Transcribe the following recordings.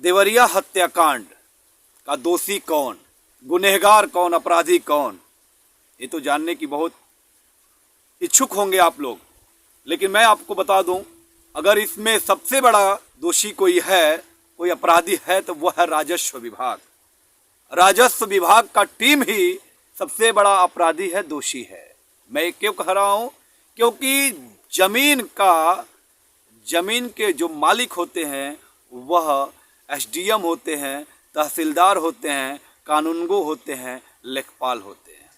देवरिया हत्याकांड का दोषी कौन, गुनहगार कौन, अपराधी कौन, ये तो जानने की बहुत इच्छुक होंगे आप लोग। लेकिन मैं आपको बता दूं, अगर इसमें सबसे बड़ा दोषी कोई है, कोई अपराधी है, तो वह है राजस्व विभाग। राजस्व विभाग का टीम ही सबसे बड़ा अपराधी है, दोषी है। मैं क्यों कह रहा हूं? क्योंकि जमीन के जो मालिक होते हैं वह एसडीएम होते हैं, तहसीलदार होते हैं, कानूनगो होते हैं, लेखपाल होते हैं।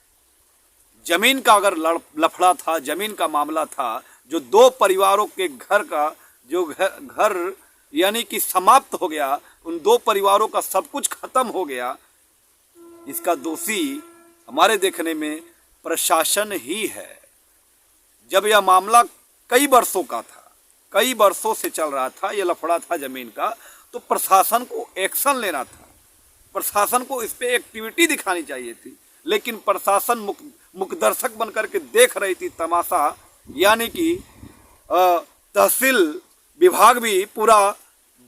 जमीन का अगर लफड़ा था, जमीन का मामला था, जो दो परिवारों के घर का जो घर यानी कि समाप्त हो गया, उन दो परिवारों का सब कुछ खत्म हो गया, इसका दोषी हमारे देखने में प्रशासन ही है। जब यह मामला कई वर्षों का था, कई वर्षों से चल रहा था, यह लफड़ा था जमीन का, तो प्रशासन को एक्शन लेना था, प्रशासन को इस पे एक्टिविटी दिखानी चाहिए थी। लेकिन प्रशासन मुकदर्शक बनकर के देख रही थी तमाशा, यानी कि तहसील विभाग भी पूरा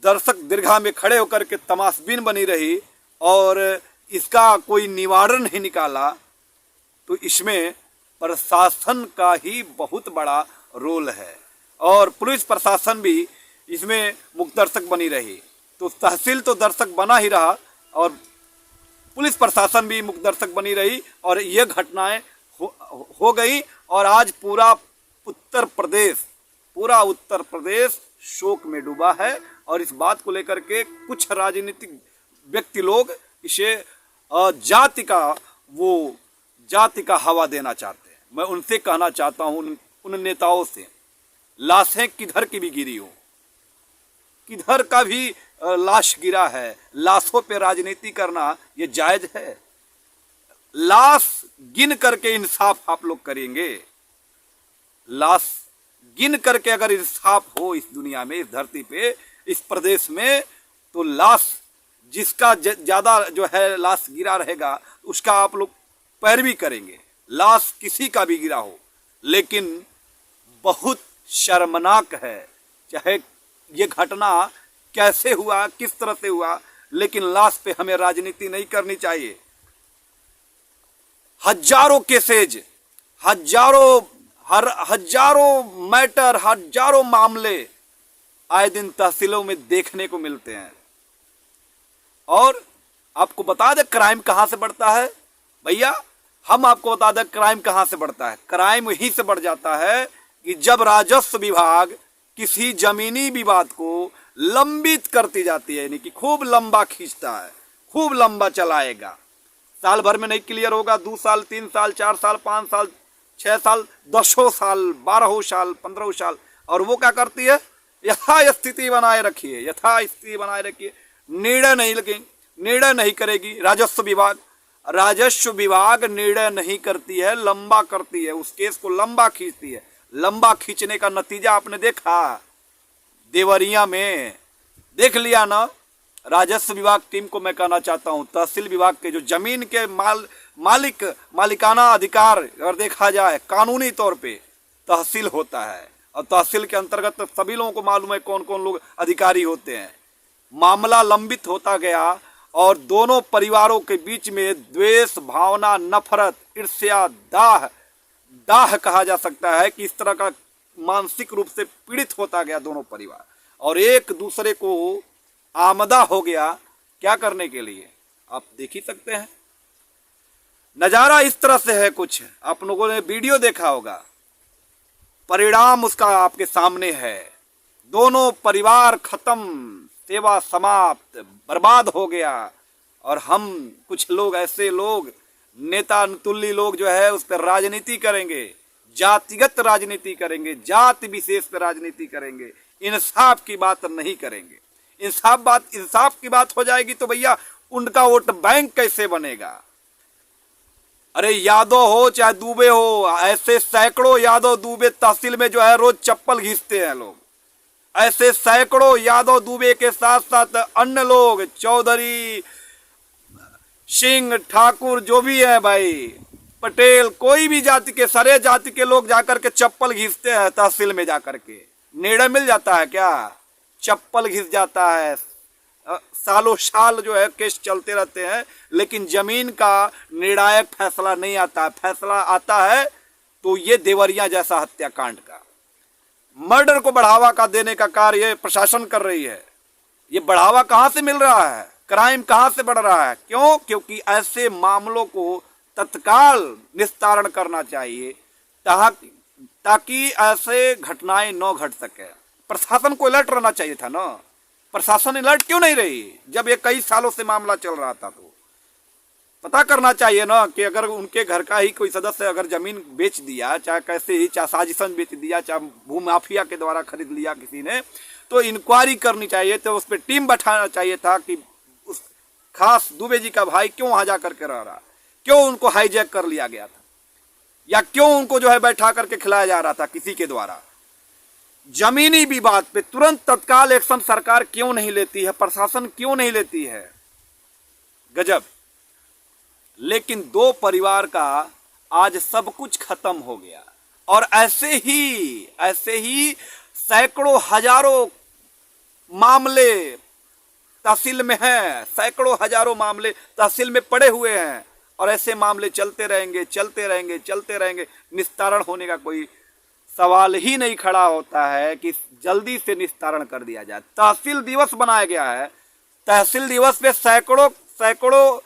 दर्शक दीर्घा में खड़े होकर के तमाशबीन बनी रही और इसका कोई निवारण नहीं निकाला। तो इसमें प्रशासन का ही बहुत बड़ा रोल है और पुलिस प्रशासन भी इसमें मुकदर्शक बनी रही। तो तहसील तो दर्शक बना ही रहा और पुलिस प्रशासन भी मुकदर्शक बनी रही और ये घटनाएं हो गई। और आज पूरा उत्तर प्रदेश शोक में डूबा है और इस बात को लेकर के कुछ राजनीतिक व्यक्ति लोग इसे जाति का हवा देना चाहते हैं। मैं उनसे कहना चाहता हूं, उन नेताओं से, लाशें किधर की भी गिरी हो, किधर का भी लाश गिरा है, लाशों पे राजनीति करना ये जायज है? लाश गिन करके इंसाफ आप लोग करेंगे? लाश गिन करके अगर इंसाफ हो इस दुनिया में, इस धरती पे, इस प्रदेश में, तो लाश जिसका ज्यादा जो है लाश गिरा रहेगा उसका आप लोग पैरवी करेंगे, लाश किसी का भी गिरा हो। लेकिन बहुत शर्मनाक है, चाहे ये घटना कैसे हुआ, किस तरह से हुआ, लेकिन लाश पे हमें राजनीति नहीं करनी चाहिए। हजारों केसेज, हजारों मैटर, हजारों मामले आए दिन तहसीलों में देखने को मिलते हैं। और आपको बता दें क्राइम कहां से बढ़ता है भैया, हम आपको बता दें क्राइम कहां से बढ़ता है। क्राइम यहीं से बढ़ जाता है कि जब राजस्व विभाग किसी जमीनी विवाद को लंबित करती जाती है, यानी कि खूब लंबा खींचता है, खूब लंबा चलाएगा, साल भर में नहीं क्लियर होगा, 2 साल, 3 साल, 4 साल, 5 साल, 6 साल, 10 साल, 12 साल, 15 साल, और वो क्या करती है? यथास्थिति बनाए रखिए, यथास्थिति बनाए रखिए, निर्णय नहीं करेगी राजस्व विभाग निर्णय नहीं करती है, लंबा करती है, उस केस को लंबा खींचती है। लंबा खींचने का नतीजा आपने देखा देवरिया में, देख लिया ना। राजस्व विभाग टीम को मैं कहना चाहता हूं, तहसील विभाग के जो जमीन के मालिकाना अधिकार अगर देखा जाए, कानूनी तौर पे तहसील होता है और तहसील के अंतर्गत सभी लोगों को मालूम है कौन कौन लोग अधिकारी होते हैं। मामला लंबित होता गया और दोनों परिवारों के बीच में द्वेष भावना, नफरत, ईर्ष्या, दाह कहा जा सकता है कि इस तरह का मानसिक रूप से पीड़ित होता गया दोनों परिवार, और एक दूसरे को आमदा हो गया क्या करने के लिए, आप देख ही सकते हैं। नजारा इस तरह से है, कुछ आप लोगों ने वीडियो देखा होगा, परिणाम उसका आपके सामने है। दोनों परिवार खत्म, सेवा समाप्त, बर्बाद हो गया। और हम कुछ लोग, ऐसे लोग, नेता तुल्य लोग जो है उस पर राजनीति करेंगे, जातिगत राजनीति करेंगे, जाति विशेष पर राजनीति करेंगे, इंसाफ की बात नहीं करेंगे। इंसाफ की बात हो जाएगी तो भैया उनका वोट बैंक कैसे बनेगा? अरे यादव हो चाहे दुबे हो, ऐसे सैकड़ों यादव दुबे तहसील में जो है रोज चप्पल घिसते हैं लोग। ऐसे सैकड़ों यादव दुबे के साथ साथ अन्य लोग, चौधरी, सिंह, ठाकुर, जो भी है भाई, पटेल, कोई भी जाति के, सारे जाति के लोग जाकर के चप्पल घिसते हैं तहसील में जाकर के। निर्णय मिल जाता है क्या? चप्पल घिस जाता है, सालों साल जो है केस चलते रहते हैं, लेकिन जमीन का निर्णायक फैसला नहीं आता। फैसला आता है तो ये देवरिया जैसा हत्याकांड का, मर्डर को बढ़ावा का देने का कार्य प्रशासन कर रही है। ये बढ़ावा कहां से मिल रहा है? क्राइम कहां से बढ़ रहा है? क्यों? क्योंकि ऐसे मामलों को तत्काल निस्तारण करना चाहिए ताकि ऐसे घटनाएं न घट सके। प्रशासन को अलर्ट रहना चाहिए था ना। प्रशासन अलर्ट क्यों नहीं रही जब ये कई सालों से मामला चल रहा था? तो पता करना चाहिए ना कि अगर उनके घर का ही कोई सदस्य अगर जमीन बेच दिया, चाहे कैसे ही, चाहे साजिशन बेच दिया, चाहे भूमाफिया के द्वारा खरीद लिया किसी ने, तो इंक्वायरी करनी चाहिए। तो उस पर टीम बैठाना चाहिए था कि उस खास दुबे जी का भाई क्यों वहां जा करके रह रहा, क्यों उनको हाईजैक कर लिया गया था, या क्यों उनको जो है बैठा करके खिलाया जा रहा था किसी के द्वारा। जमीनी विवाद पे तुरंत तत्काल एक्शन सरकार क्यों नहीं लेती है? प्रशासन क्यों नहीं लेती है? गजब। लेकिन दो परिवार का आज सब कुछ खत्म हो गया, और ऐसे ही सैकड़ों हजारों मामले तहसील में हैं, सैकड़ों हजारों मामले तहसील में पड़े हुए हैं, और ऐसे मामले चलते रहेंगे, चलते रहेंगे, चलते रहेंगे। निस्तारण होने का कोई सवाल ही नहीं खड़ा होता है कि जल्दी से निस्तारण कर दिया जाए। तहसील दिवस बनाया गया है, तहसील दिवस पे सैकड़ों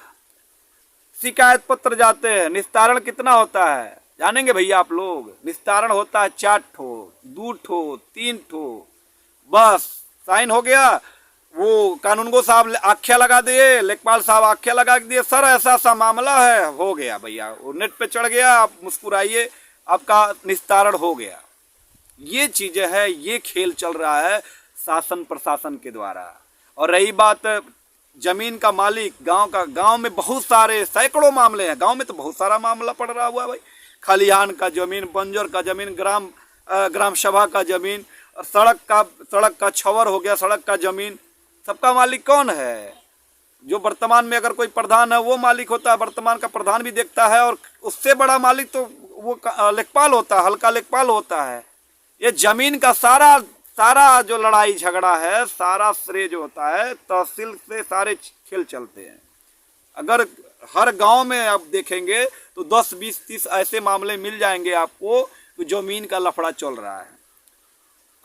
शिकायत पत्र जाते हैं। निस्तारण कितना होता है जानेंगे भैया आप लोग? निस्तारण होता है 4 ठो, 2 ठो, 3 ठो, बस साइन हो गया। वो कानूनगो साहब आख्या लगा दिए, लेखपाल साहब आख्या लगा दिए, सर ऐसा ऐसा मामला है, हो गया भैया। वो नेट पे चढ़ गया, आप मुस्कुराइए, आपका निस्तारण हो गया। ये चीजें है, ये खेल चल रहा है शासन प्रशासन के द्वारा। और रही बात जमीन का मालिक, गांव में बहुत सारे सैकड़ों मामले हैं। गांव में तो बहुत सारा मामला पड़ रहा हुआ है भाई। खलिहान का जमीन, बंजर का जमीन, ग्राम सभा का जमीन, सड़क का छवर हो गया, सड़क का जमीन, सबका मालिक कौन है? जो वर्तमान में अगर कोई प्रधान है वो मालिक होता है, वर्तमान का प्रधान भी देखता है, और उससे बड़ा मालिक तो वो लेखपाल होता है, हल्का लेखपाल होता है। ये जमीन का सारा जो लड़ाई झगड़ा है, सारा श्रेय जो होता है तहसील से सारे खेल चलते हैं। अगर हर गांव में आप देखेंगे तो 10, 20, 30 ऐसे मामले मिल जाएंगे आपको कि जमीन का लफड़ा चल रहा है।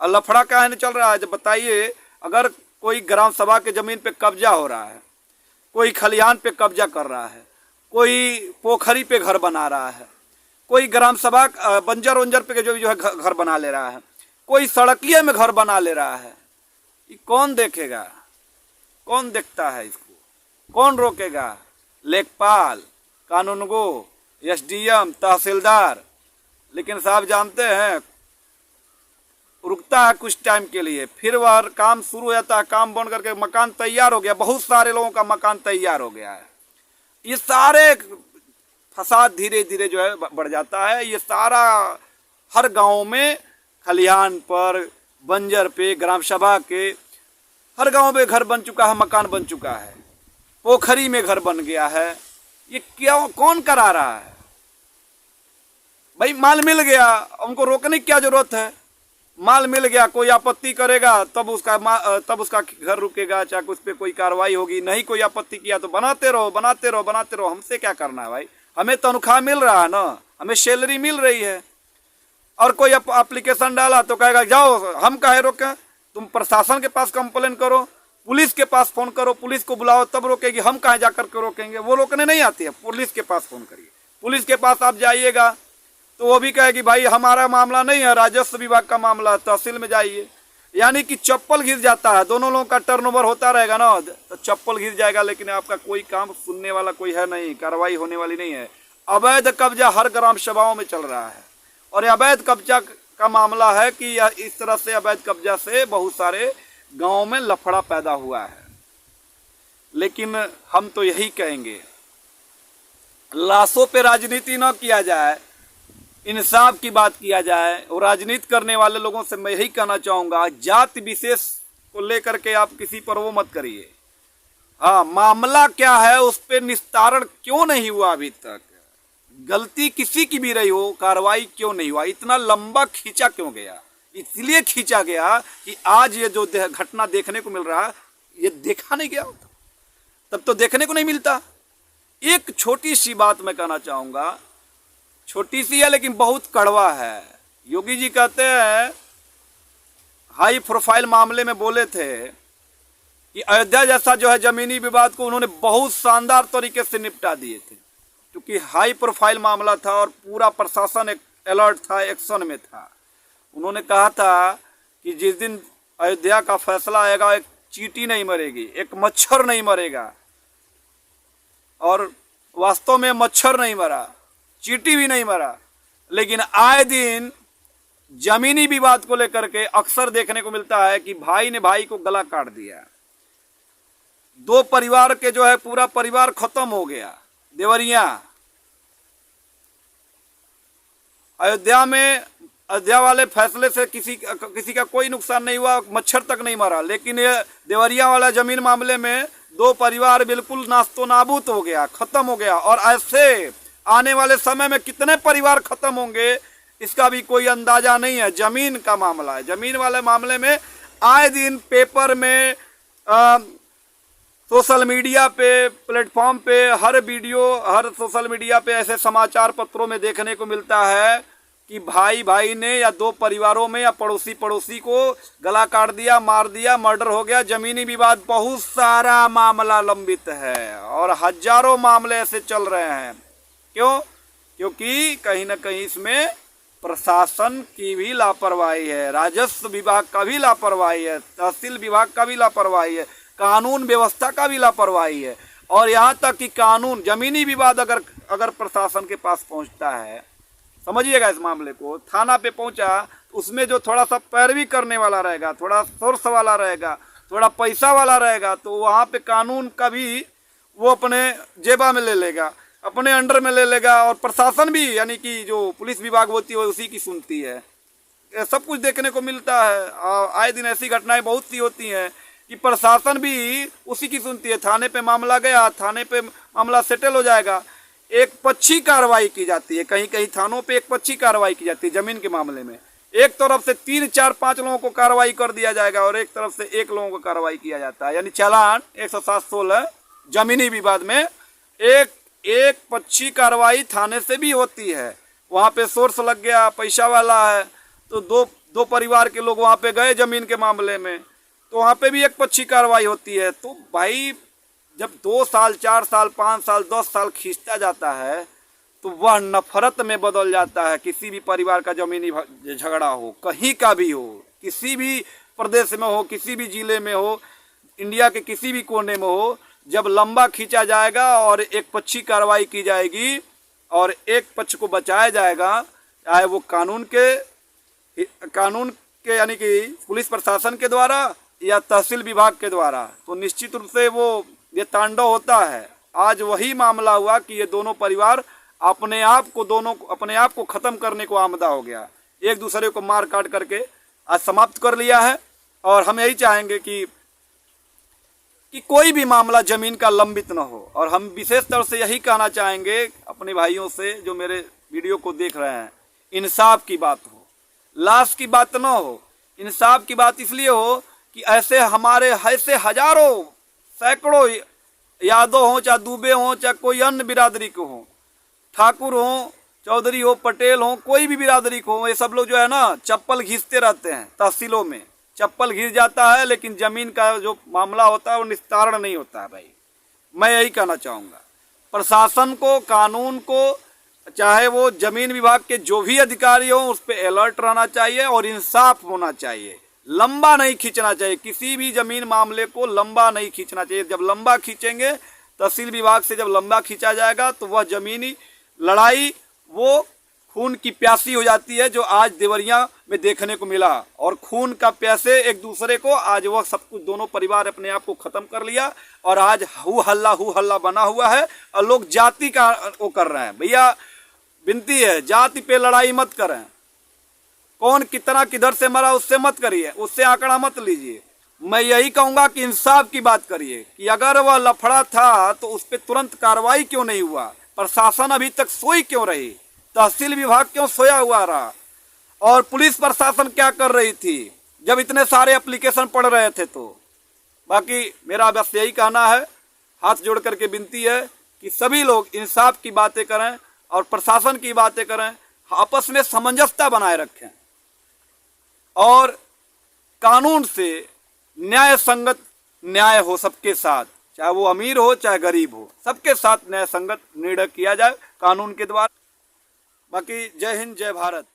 और लफड़ा क्या है चल रहा है? जब बताइए, अगर कोई ग्राम सभा के जमीन पे कब्जा हो रहा है, कोई खलिहान पे कब्जा कर रहा है, कोई पोखरी पे घर बना रहा है, कोई ग्राम सभा बंजर पे जो है घर बना ले रहा है, कोई सड़किए में घर बना ले रहा है, ये कौन देखेगा? कौन देखता है इसको? कौन रोकेगा? लेखपाल, कानूनगो, एसडीएम, तहसीलदार। लेकिन साहब जानते हैं, रुकता है कुछ टाइम के लिए, फिर वह काम शुरू हो जाता है, काम बन करके मकान तैयार हो गया, बहुत सारे लोगों का मकान तैयार हो गया है। ये सारे फसाद धीरे धीरे जो है बढ़ जाता है। ये सारा हर गांव में, खलिहान पर, बंजर पे, ग्राम सभा के हर गांव में घर बन चुका है, मकान बन चुका है, पोखरी में घर बन गया है। ये क्या, कौन करा रहा है भाई? माल मिल गया, उनको रोकने की क्या जरूरत है? माल मिल गया, कोई आपत्ति करेगा तब उसका घर रुकेगा, चाहे उस पर कोई कार्रवाई होगी। नहीं कोई आपत्ति किया तो बनाते रहो, बनाते रहो, बनाते रहो। हमसे क्या करना है भाई? हमें तनख्वाह मिल रहा है ना, हमें सैलरी मिल रही है। और कोई एप्लीकेशन डाला तो कहेगा जाओ, हम काहे रोकें? तुम प्रशासन के पास कंप्लेन करो, पुलिस के पास फोन करो, पुलिस को बुलाओ तब रोकेगी, हम कहाँ जाकर के रोकेंगे? वो रोकने नहीं आती है, पुलिस के पास फोन करिए। पुलिस के पास आप जाइएगा तो वो भी कहेगी भाई हमारा मामला नहीं है, राजस्व विभाग का मामला है, तहसील में जाइए। यानी कि चप्पल घिस जाता है। दोनों लोगों का टर्नओवर होता रहेगा ना, तो चप्पल घिस जाएगा, लेकिन आपका कोई काम सुनने वाला कोई है नहीं, कार्रवाई होने वाली नहीं है। अवैध कब्जा हर ग्राम सभाओं में चल रहा है, और अवैध कब्जा का मामला है कि इस तरह से अवैध कब्जा से बहुत सारे गांवों में लफड़ा पैदा हुआ है। लेकिन हम तो यही कहेंगे, लाशों पे राजनीति न किया जाए, इंसाफ की बात किया जाए। और राजनीति करने वाले लोगों से मैं यही कहना चाहूँगा, जाति विशेष को लेकर के आप किसी पर वो मत करिए। हाँ, मामला क्या है, उस पर निस्तारण क्यों नहीं हुआ अभी तक? गलती किसी की भी रही हो, कार्रवाई क्यों नहीं हुआ? इतना लंबा खींचा क्यों गया? इसलिए खींचा गया कि आज ये जो घटना देखने को मिल रहा है, ये देखा नहीं गया, तब तो देखने को नहीं मिलता। एक छोटी सी बात मैं कहना चाहूंगा, छोटी सी है लेकिन बहुत कड़वा है। योगी जी कहते हैं, हाई प्रोफाइल मामले में बोले थे कि अयोध्या जैसा जो है जमीनी विवाद को उन्होंने बहुत शानदार तरीके से निपटा दिए थे, क्योंकि हाई प्रोफाइल मामला था और पूरा प्रशासन एक अलर्ट था, एक्शन में था। उन्होंने कहा था कि जिस दिन अयोध्या का फैसला आएगा एक चींटी नहीं मरेगी, एक मच्छर नहीं मरेगा, और वास्तव में मच्छर नहीं मरा, चींटी भी नहीं मरा, लेकिन आए दिन जमीनी विवाद को लेकर के अक्सर देखने को मिलता है कि भाई ने भाई को गला काट दिया, दो परिवार के जो है पूरा परिवार खत्म हो गया। देवरिया अयोध्या वाले फैसले से किसी का कोई नुकसान नहीं हुआ, मच्छर तक नहीं मरा, लेकिन ये देवरिया वाला जमीन मामले में दो परिवार बिल्कुल नास्तो नाबूद हो गया, खत्म हो गया। और ऐसे आने वाले समय में कितने परिवार खत्म होंगे इसका भी कोई अंदाजा नहीं है। जमीन का मामला है, जमीन वाले मामले में आए दिन पेपर में, सोशल मीडिया पे, प्लेटफॉर्म पे, हर वीडियो, हर सोशल मीडिया पे ऐसे समाचार पत्रों में देखने को मिलता है कि भाई भाई ने या दो परिवारों में या पड़ोसी पड़ोसी को गला काट दिया, मार दिया, मर्डर हो गया। जमीनी विवाद बहुत सारा मामला लंबित है और हजारों मामले ऐसे चल रहे हैं। क्यों? क्योंकि कहीं ना कहीं इसमें प्रशासन की भी लापरवाही है, राजस्व विभाग का भी लापरवाही है, तहसील विभाग का भी लापरवाही है, कानून व्यवस्था का भी लापरवाही है। और यहाँ तक कि कानून, जमीनी विवाद अगर प्रशासन के पास पहुँचता है, समझिएगा इस मामले को, थाना पे पहुँचा, उसमें जो थोड़ा सा पैरवी करने वाला रहेगा, थोड़ा सोर्स वाला रहेगा, थोड़ा पैसा वाला रहेगा, तो वहाँ पे कानून का भी वो अपने जेबा में ले लेगा, अपने अंडर में ले लेगा। और प्रशासन भी, यानी कि जो पुलिस विभाग होती है उसी की सुनती है। सब कुछ देखने को मिलता है, आए दिन ऐसी घटनाएं बहुत सी होती हैं कि प्रशासन भी उसी की सुनती है। थाने पे मामला गया, थाने पे मामला सेटल हो जाएगा, एक पक्षी कार्रवाई की जाती है, कहीं कहीं थानों पे एक पक्षी कार्रवाई की जाती है जमीन के मामले में। एक तरफ से 3, 4, 5 लोगों को कार्रवाई कर दिया जाएगा और एक तरफ से 1 लोगों को कार्रवाई किया जाता है, यानी चालान 107-16 जमीनी विवाद में एक पक्षी कार्रवाई थाने से भी होती है। वहाँ पे सोर्स लग गया, पैसा वाला है, तो दो परिवार के लोग वहाँ पे गए जमीन के मामले में, तो वहाँ पे भी एक पक्षी कार्रवाई होती है। तो भाई जब 2 साल, 4 साल, 5 साल, 10 साल खींचता जाता है तो वह नफरत में बदल जाता है। किसी भी परिवार का जमीनी झगड़ा हो, कहीं का भी हो, किसी भी प्रदेश में हो, किसी भी जिले में हो, इंडिया के किसी भी कोने में हो, जब लंबा खींचा जाएगा और एक पक्षी कार्रवाई की जाएगी और एक पक्ष को बचाया जाएगा, चाहे वो कानून के यानी कि पुलिस प्रशासन के द्वारा या तहसील विभाग के द्वारा, तो निश्चित रूप से वो ये तांडव होता है। आज वही मामला हुआ कि ये दोनों परिवार अपने आप को खत्म करने को आमदा हो गया, एक दूसरे को मार काट करके आज समाप्त कर लिया है। और हम यही चाहेंगे कि कोई भी मामला जमीन का लंबित न हो। और हम विशेष तौर से यही कहना चाहेंगे अपने भाइयों से जो मेरे वीडियो को देख रहे हैं, इंसाफ की बात हो, लाश की बात न हो। इंसाफ की बात इसलिए हो कि ऐसे हजारों, सैकड़ों यादव हो, चाहे दुबे हो, चाहे कोई अन्य बिरादरी को हो, ठाकुर हो, चौधरी हो, पटेल हो, कोई भी बिरादरी को हो, ये सब लोग जो है ना चप्पल घिसते रहते हैं। तहसीलों में चप्पल घिस जाता है, लेकिन जमीन का जो मामला होता है वो निस्तारण नहीं होता है। भाई मैं यही कहना चाहूँगा, प्रशासन को, कानून को, चाहे वो जमीन विभाग के जो भी अधिकारी हो, उस पर अलर्ट रहना चाहिए और इंसाफ होना चाहिए। लंबा नहीं खींचना चाहिए, किसी भी जमीन मामले को लंबा नहीं खींचना चाहिए। जब लंबा खींचेंगे, तहसील विभाग से जब लंबा खींचा जाएगा, तो वह जमीनी लड़ाई वो खून की प्यासी हो जाती है, जो आज देवरिया में देखने को मिला। और खून का प्यासे एक दूसरे को, आज वह सब कुछ, दोनों परिवार अपने आप को खत्म कर लिया और आज हू हल्ला बना हुआ है और लोग जाति का वो कर रहे हैं। भैया विनती है, जाति पे लड़ाई मत करें। कौन कितना किधर से मरा उससे मत करिए, उससे आंकड़ा मत लीजिए। मैं यही कहूंगा कि इंसाफ की बात करिए कि अगर वह लफड़ा था तो उस पर तुरंत कार्रवाई क्यों नहीं हुआ, प्रशासन अभी तक सोई क्यों रही, तहसील विभाग क्यों सोया हुआ रहा, और पुलिस प्रशासन क्या कर रही थी जब इतने सारे एप्लीकेशन पड़ रहे थे। तो बाकी मेरा बस यही कहना है, हाथ जोड़ करके विनती है कि सभी लोग इंसाफ की बातें करें और प्रशासन की बातें करें, आपस में सामंजस्यता बनाए रखें और कानून से न्याय संगत न्याय हो सबके साथ, चाहे वो अमीर हो चाहे गरीब हो, सबके साथ न्याय संगत निर्णय किया जाए कानून के द्वारा। बाकी जय हिंद, जय भारत।